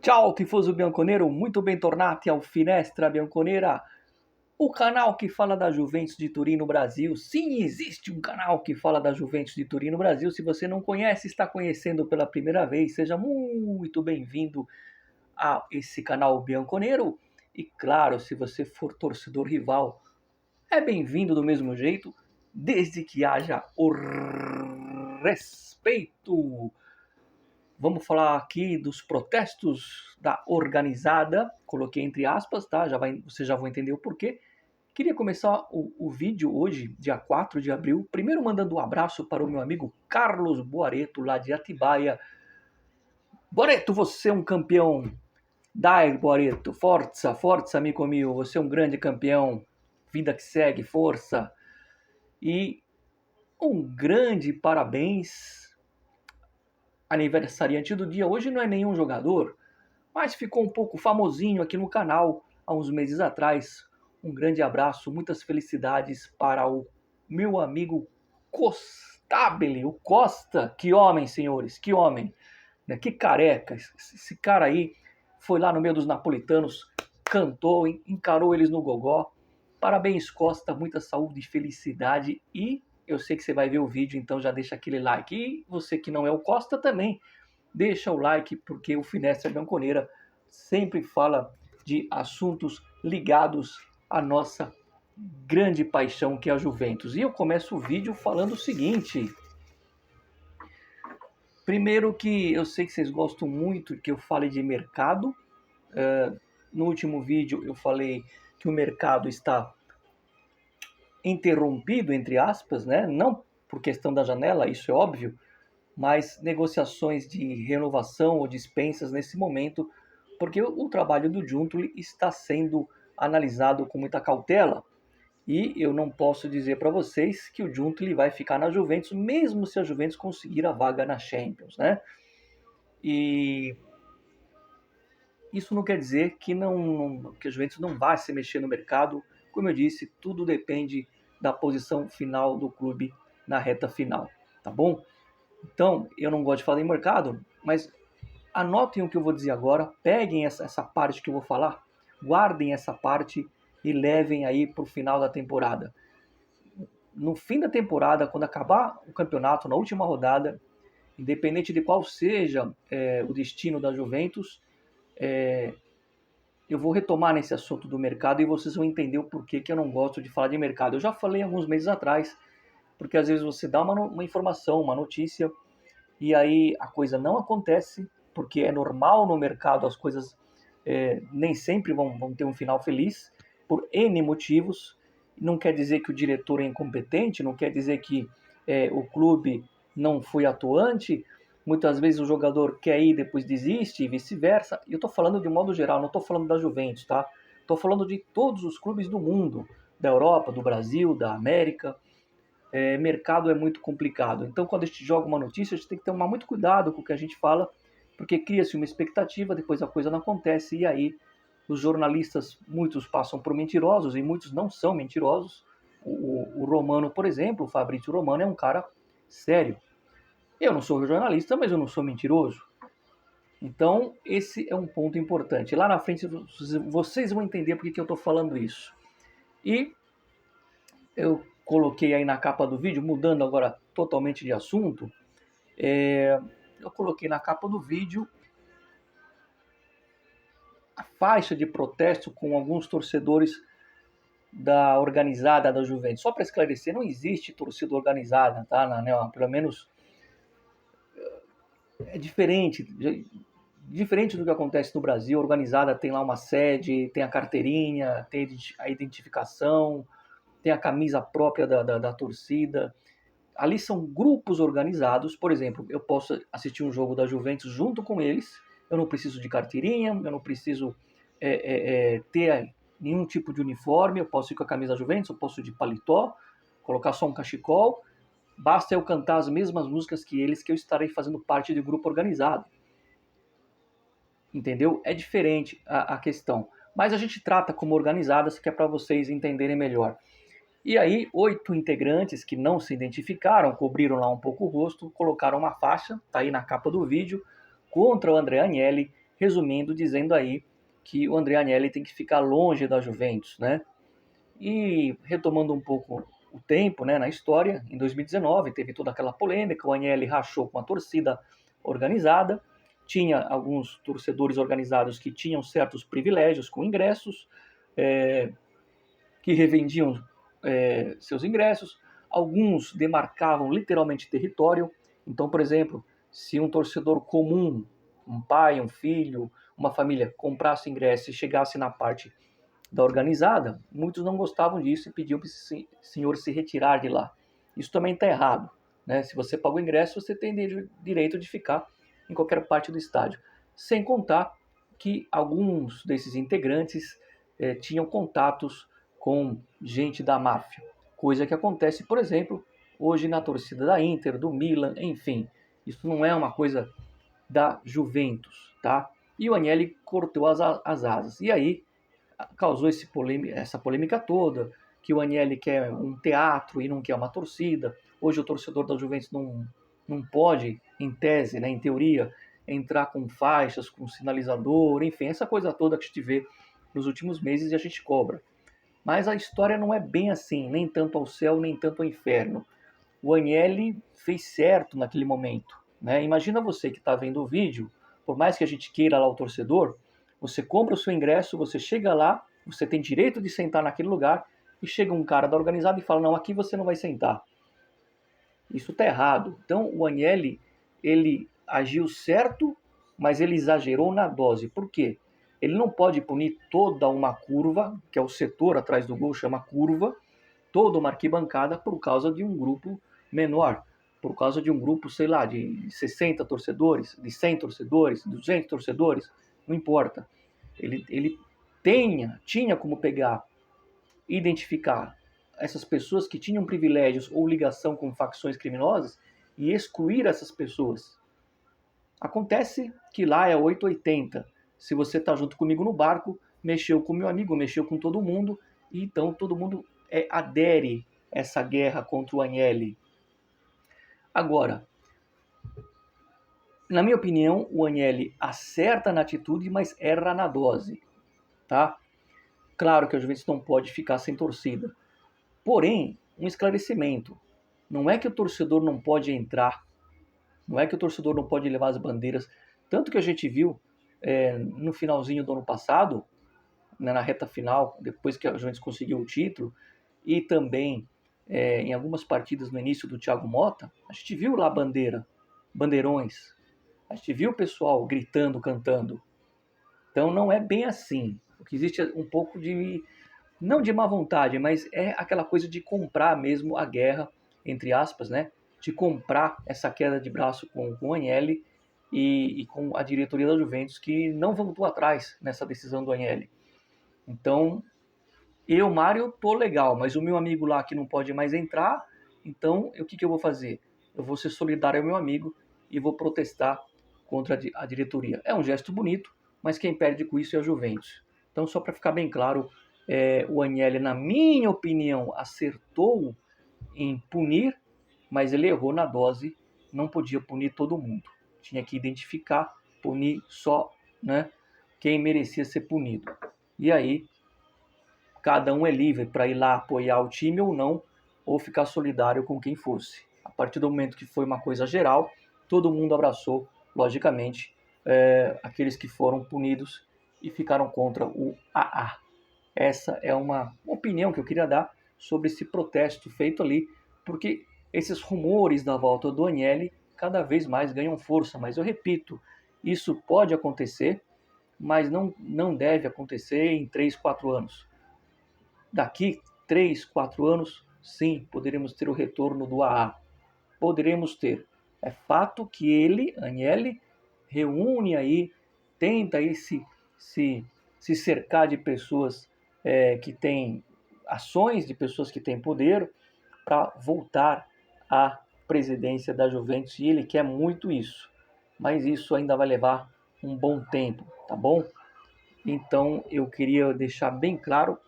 Ciao, tifoso bianconero, muito bentornati ao Finestra Bianconera, o canal que fala da Juventus de Turim no Brasil. Sim, existe um canal que fala da Juventus de Turim no Brasil. Se você não conhece, está conhecendo pela primeira vez, seja muito bem-vindo a esse canal bianconero. E claro, se você for torcedor rival, é bem-vindo do mesmo jeito, desde que haja o respeito. Vamos falar aqui dos protestos da organizada, coloquei entre aspas, tá? Vocês já vão entender o porquê. Queria começar o vídeo hoje, dia 4 de abril, primeiro mandando um abraço para o meu amigo Carlos Boareto, lá de Atibaia. Boareto, você é um campeão. Dai, Boareto, força, força, amigo meu, você é um grande campeão. Vida que segue, força. E um grande parabéns aniversariante do dia. Hoje não é nenhum jogador, mas ficou um pouco famosinho aqui no canal há uns meses atrás. Um grande abraço, muitas felicidades para o meu amigo Costabile, o Costa. Que homem, senhores, que homem, né? Que careca. Esse cara aí foi lá no meio dos napolitanos, cantou, encarou eles no gogó. Parabéns, Costa, muita saúde e felicidade. E eu sei que você vai ver o vídeo, então já deixa aquele like. E você que não é o Costa também, deixa o like, porque o Finestra Bianconera sempre fala de assuntos ligados à nossa grande paixão que é a Juventus. E eu começo o vídeo falando o seguinte. Primeiro que eu sei que vocês gostam muito que eu fale de mercado. No último vídeo eu falei que o mercado está interrompido, entre aspas, né? Não por questão da janela, isso é óbvio, mas negociações de renovação ou dispensas nesse momento, porque o trabalho do Giuntoli está sendo analisado com muita cautela. E eu não posso dizer para vocês que o Giuntoli vai ficar na Juventus, mesmo se a Juventus conseguir a vaga na Champions, né? E isso não quer dizer que a Juventus não vai se mexer no mercado. Como eu disse, tudo depende da posição final do clube na reta final, tá bom? Então, eu não gosto de falar em mercado, mas anotem o que eu vou dizer agora, peguem essa parte que eu vou falar, guardem essa parte e levem aí para o final da temporada. No fim da temporada, quando acabar o campeonato, na última rodada, independente de qual seja o destino da Juventus, eu vou retomar nesse assunto do mercado e vocês vão entender o porquê que eu não gosto de falar de mercado. Eu já falei alguns meses atrás, porque às vezes você dá uma informação, uma notícia, e aí a coisa não acontece, porque é normal no mercado, as coisas nem sempre vão ter um final feliz, por N motivos. Não quer dizer que o diretor é incompetente, não quer dizer que o clube não foi atuante. Muitas vezes o jogador quer ir e depois desiste e vice-versa. E eu estou falando de um modo geral, não estou falando da Juventus, tá? Estou falando de todos os clubes do mundo, da Europa, do Brasil, da América. Mercado é muito complicado. Então, quando a gente joga uma notícia, a gente tem que tomar muito cuidado com o que a gente fala, porque cria-se uma expectativa, depois a coisa não acontece, e aí os jornalistas, muitos passam por mentirosos e muitos não são mentirosos. O Romano, por exemplo, o Fabrício Romano é um cara sério. Eu não sou jornalista, mas eu não sou mentiroso. Então, esse é um ponto importante. Lá na frente, vocês vão entender por que eu estou falando isso. E eu coloquei aí na capa do vídeo, mudando agora totalmente de assunto, eu coloquei na capa do vídeo a faixa de protesto com alguns torcedores da organizada da Juventus. Só para esclarecer, não existe torcida organizada, tá? Pelo menos é diferente do que acontece no Brasil. A organizada tem lá uma sede, tem a carteirinha, tem a identificação, tem a camisa própria da torcida. Ali são grupos organizados. Por exemplo, eu posso assistir um jogo da Juventus junto com eles, eu não preciso de carteirinha, eu não preciso ter nenhum tipo de uniforme, eu posso ir com a camisa da Juventus, eu posso ir de paletó, colocar só um cachecol, basta eu cantar as mesmas músicas que eles, que eu estarei fazendo parte de grupo organizado. Entendeu? É diferente a questão. Mas a gente trata como organizadas, que é para vocês entenderem melhor. E aí, 8 integrantes que não se identificaram, cobriram lá um pouco o rosto, colocaram uma faixa, tá aí na capa do vídeo, contra o André Agnelli, resumindo, dizendo aí que o André Agnelli tem que ficar longe da Juventus, né? E retomando um pouco o tempo, né, na história, em 2019 teve toda aquela polêmica, o Agnelli rachou com a torcida organizada, tinha alguns torcedores organizados que tinham certos privilégios com ingressos, que revendiam seus ingressos, alguns demarcavam literalmente território. Então, por exemplo, se um torcedor comum, um pai, um filho, uma família, comprasse ingresso e chegasse na parte da organizada, muitos não gostavam disso e pediam para esse senhor se retirar de lá. Isso também está errado, né? Se você pagou o ingresso, você tem direito de ficar em qualquer parte do estádio. Sem contar que alguns desses integrantes tinham contatos com gente da máfia, coisa que acontece, por exemplo, hoje na torcida da Inter, do Milan, enfim. Isso não é uma coisa da Juventus, tá? E o Agnelli cortou as asas. E aí causou essa polêmica toda, que o Agnelli quer um teatro e não quer uma torcida. Hoje o torcedor da Juventus não pode, em tese, né, em teoria, entrar com faixas, com sinalizador, enfim, essa coisa toda que a gente vê nos últimos meses e a gente cobra. Mas a história não é bem assim, nem tanto ao céu, nem tanto ao inferno. O Agnelli fez certo naquele momento, né? Imagina você que está vendo o vídeo, por mais que a gente queira lá o torcedor, você compra o seu ingresso, você chega lá, você tem direito de sentar naquele lugar, e chega um cara da organizada e fala, não, aqui você não vai sentar. Isso está errado. Então o Agnelli, ele agiu certo, mas ele exagerou na dose. Por quê? Ele não pode punir toda uma curva, que é o setor atrás do gol, chama curva, toda uma arquibancada por causa de um grupo menor, por causa de um grupo, sei lá, de 60 torcedores, de 100 torcedores, 200 torcedores, não importa. Ele tinha como pegar, identificar essas pessoas que tinham privilégios ou ligação com facções criminosas e excluir essas pessoas. Acontece que lá é 880. Se você está junto comigo no barco, mexeu com meu amigo, mexeu com todo mundo, e então todo mundo adere a essa guerra contra o Agnelli. Agora, na minha opinião, o Agnelli acerta na atitude, mas erra na dose, tá? Claro que a Juventus não pode ficar sem torcida. Porém, um esclarecimento. Não é que o torcedor não pode entrar, não é que o torcedor não pode levar as bandeiras. Tanto que a gente viu no finalzinho do ano passado, né, na reta final, depois que a Juventus conseguiu o título, e também em algumas partidas no início do Thiago Motta, a gente viu lá bandeirões, a gente viu o pessoal gritando, cantando. Então não é bem assim. O que existe é um pouco de, não de má vontade, mas é aquela coisa de comprar mesmo a guerra, entre aspas, né? De comprar essa queda de braço com o Agnelli e com a diretoria da Juventus, que não voltou atrás nessa decisão do Agnelli. Então, eu, Mário, tô legal, mas o meu amigo lá que não pode mais entrar, então o que eu vou fazer? Eu vou ser solidário ao meu amigo e vou protestar contra a diretoria. É um gesto bonito, mas quem perde com isso é a Juventus. Então, só para ficar bem claro, o Agnelli, na minha opinião, acertou em punir, mas ele errou na dose, não podia punir todo mundo. Tinha que identificar, punir só, né, quem merecia ser punido. E aí, cada um é livre para ir lá apoiar o time ou não, ou ficar solidário com quem fosse. A partir do momento que foi uma coisa geral, todo mundo abraçou, logicamente, aqueles que foram punidos e ficaram contra o AA. Essa é uma opinião que eu queria dar sobre esse protesto feito ali, porque esses rumores da volta do Agnelli cada vez mais ganham força, mas eu repito, isso pode acontecer, mas não deve acontecer em 3, 4 anos. Daqui 3, 4 anos, sim, poderemos ter o retorno do AA. Poderemos ter. É fato que ele, Agnelli, reúne aí, tenta aí se cercar de pessoas que têm ações, de pessoas que têm poder, para voltar à presidência da Juventus. E ele quer muito isso. Mas isso ainda vai levar um bom tempo, tá bom? Então eu queria deixar bem claro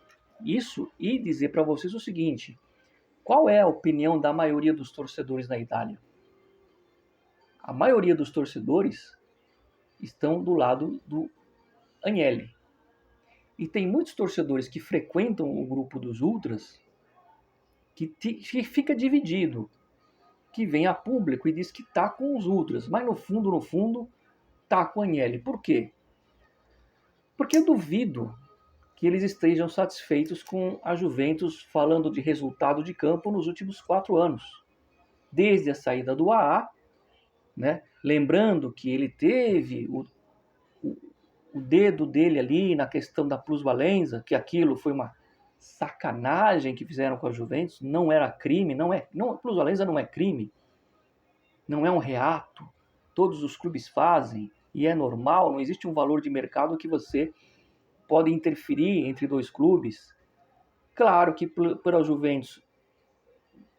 isso e dizer para vocês o seguinte: qual é a opinião da maioria dos torcedores na Itália? A maioria dos torcedores estão do lado do Agnelli. E tem muitos torcedores que frequentam o grupo dos ultras que fica dividido, que vem a público e diz que tá com os ultras, mas no fundo, tá com o Agnelli. Por quê? Porque eu duvido que eles estejam satisfeitos com a Juventus falando de resultado de campo nos últimos 4 anos. Desde a saída do AA, né? Lembrando que ele teve o dedo dele ali na questão da plusvalência, que aquilo foi uma sacanagem que fizeram com a Juventus, não era crime, a plusvalência não é crime, não é um reato, todos os clubes fazem e é normal, não existe um valor de mercado que você pode interferir entre dois clubes. Claro que para a Juventus,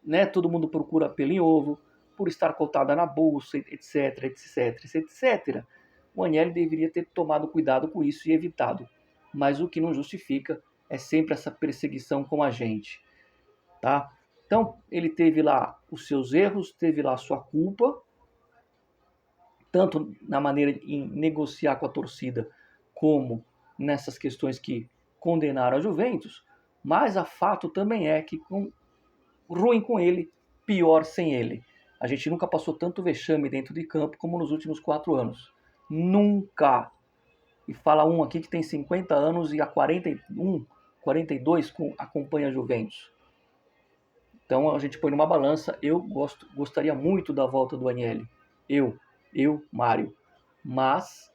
né, todo mundo procura pelo em ovo, por estar cotada na bolsa, etc, etc, etc. O Agnelli deveria ter tomado cuidado com isso e evitado. Mas o que não justifica é sempre essa perseguição com a gente, tá? Então, ele teve lá os seus erros, teve lá a sua culpa, tanto na maneira de negociar com a torcida, como nessas questões que condenaram a Juventus, mas a fato também é que ruim com ele, pior sem ele. A gente nunca passou tanto vexame dentro de campo como nos últimos 4 anos. Nunca. E fala um aqui que tem 50 anos e há 41, 42 acompanha a Juventus. Então a gente põe numa balança. Eu gostaria muito da volta do Agnelli. Mário. Mas,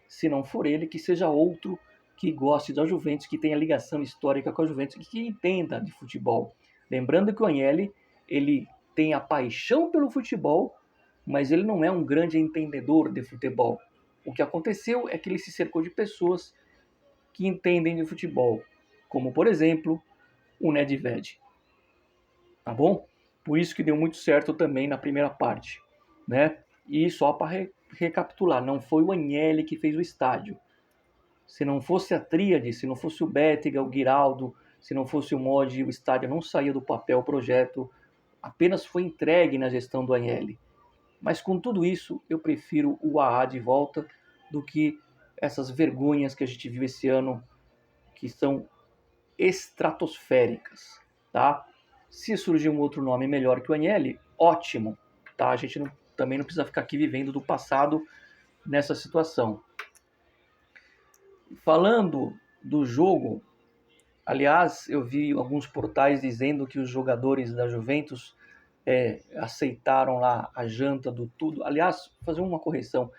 se não for ele, que seja outro que goste da Juventus, que tenha ligação histórica com a Juventus e que entenda de futebol. Lembrando que o Agnelli, ele tem a paixão pelo futebol, mas ele não é um grande entendedor de futebol. O que aconteceu é que ele se cercou de pessoas que entendem de futebol, como, por exemplo, o Nedved. Tá bom? Por isso que deu muito certo também na primeira parte, né? E só para recapitular, não foi o Agnelli que fez o estádio. Se não fosse a tríade, se não fosse o Bétega, o Guiraldo, se não fosse o Modi, o estádio não saía do papel, o projeto apenas foi entregue na gestão do Agnelli. Mas com tudo isso, eu prefiro o AA de volta do que essas vergonhas que a gente viu esse ano, que são estratosféricas, tá? Se surgir um outro nome melhor que o Agnelli, ótimo, tá? A gente também não precisa ficar aqui vivendo do passado nessa situação. Falando do jogo, aliás, eu vi alguns portais dizendo que os jogadores da Juventus aceitaram lá a janta do tudo. Aliás, fazer uma correção.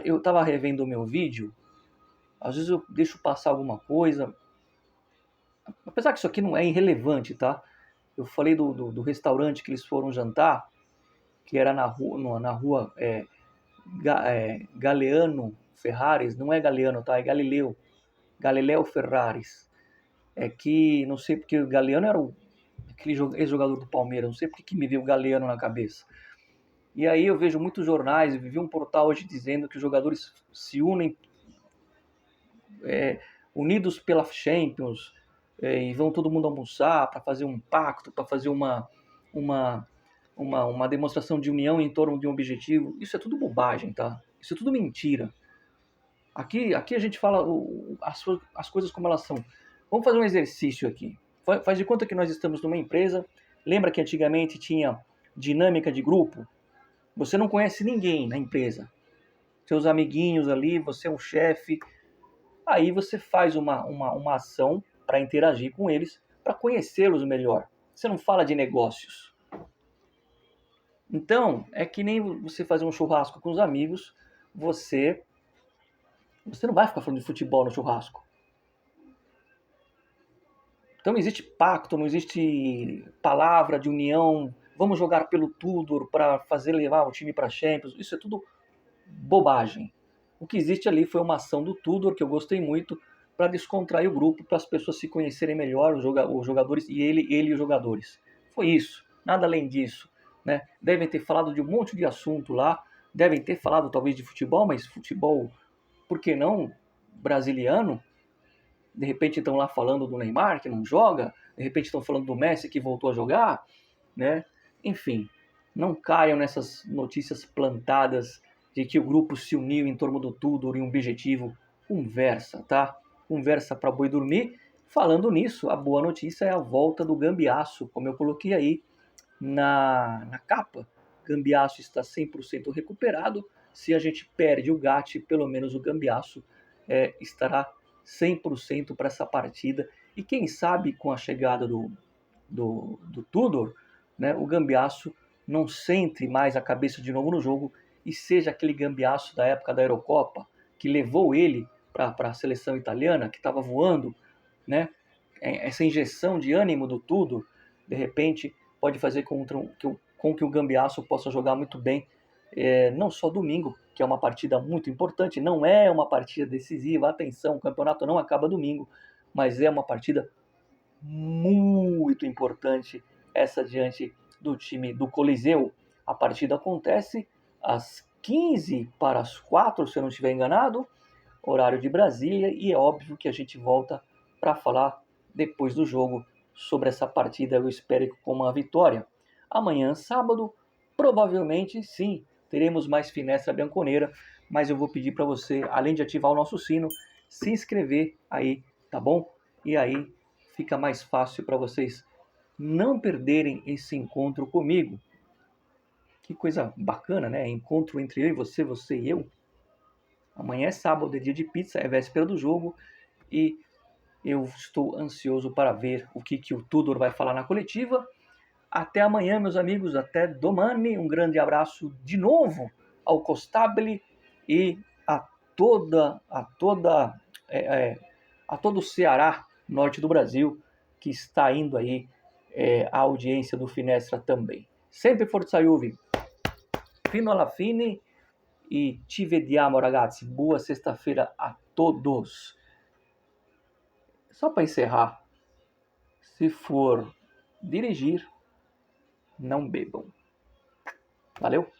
Eu estava revendo o meu vídeo, às vezes eu deixo passar alguma coisa, apesar que isso aqui não é irrelevante, tá? Eu falei do restaurante que eles foram jantar, que era na rua Galeano Ferraris, não é Galeano, tá? É Galileu Ferraris. É que, não sei porque o Galeano era aquele ex-jogador do Palmeiras, não sei porque que me veio o Galeano na cabeça. E aí eu vejo muitos jornais, eu vi um portal hoje dizendo que os jogadores se unem unidos pela Champions e vão todo mundo almoçar para fazer um pacto, para fazer uma demonstração de união em torno de um objetivo. Isso é tudo bobagem, tá? Isso é tudo mentira. Aqui a gente fala as coisas como elas são. Vamos fazer um exercício aqui. Faz de conta que nós estamos numa empresa. Lembra que antigamente tinha dinâmica de grupo? Você não conhece ninguém na empresa. Seus amiguinhos ali, você é um chefe. Aí você faz uma ação para interagir com eles, para conhecê-los melhor. Você não fala de negócios. Então, é que nem você fazer um churrasco com os amigos, você não vai ficar falando de futebol no churrasco. Então não existe pacto, não existe palavra de união, vamos jogar pelo Tudor para fazer levar o time para a Champions. Isso é tudo bobagem. O que existe ali foi uma ação do Tudor, que eu gostei muito, para descontrair o grupo, para as pessoas se conhecerem melhor, os jogadores, e ele e os jogadores. Foi isso, nada além disso. Né? Devem ter falado de um monte de assunto lá, devem ter falado talvez de futebol, mas futebol, por que não, brasiliano? De repente estão lá falando do Neymar, que não joga, de repente estão falando do Messi, que voltou a jogar, né? Enfim, não caiam nessas notícias plantadas de que o grupo se uniu em torno do Tudor e um objetivo. Conversa, tá? Conversa para boi dormir. Falando nisso, a boa notícia é a volta do Gambiaço, como eu coloquei aí na capa. Gambiaço está 100% recuperado. Se a gente perde o Gatti, pelo menos o Gambiaço estará 100% para essa partida. E quem sabe com a chegada do Tudor, né, o Gambiaço não centre mais a cabeça de novo no jogo e seja aquele Gambiaço da época da Eurocopa, que levou ele para a seleção italiana, que estava voando, né? Essa injeção de ânimo do Tudor, de repente, pode fazer com que o Gambiaço possa jogar muito bem, não só domingo, que é uma partida muito importante, não é uma partida decisiva, atenção, o campeonato não acaba domingo, mas é uma partida muito importante essa diante do time do Coliseu. A partida acontece às 15 para as 4, se eu não estiver enganado, horário de Brasília, e é óbvio que a gente volta para falar depois do jogo sobre essa partida. Eu espero que com uma vitória. Amanhã, sábado, provavelmente sim, teremos mais Finestra Bianconeira, mas eu vou pedir para você, além de ativar o nosso sino, se inscrever aí, tá bom? E aí fica mais fácil para vocês não perderem esse encontro comigo. Que coisa bacana, né? Encontro entre eu e você, você e eu. Amanhã é sábado, é dia de pizza, é véspera do jogo e eu estou ansioso para ver o que o Tudor vai falar na coletiva. Até amanhã, meus amigos, até domani. Um grande abraço de novo ao Costabile e a a todo o Ceará, norte do Brasil, que está indo aí a audiência do Finestra também. Sempre Forza Juve, fino alla fine e ci vediamo ragazzi. Boa sexta-feira a todos. Só para encerrar, se for dirigir, não bebam. Valeu?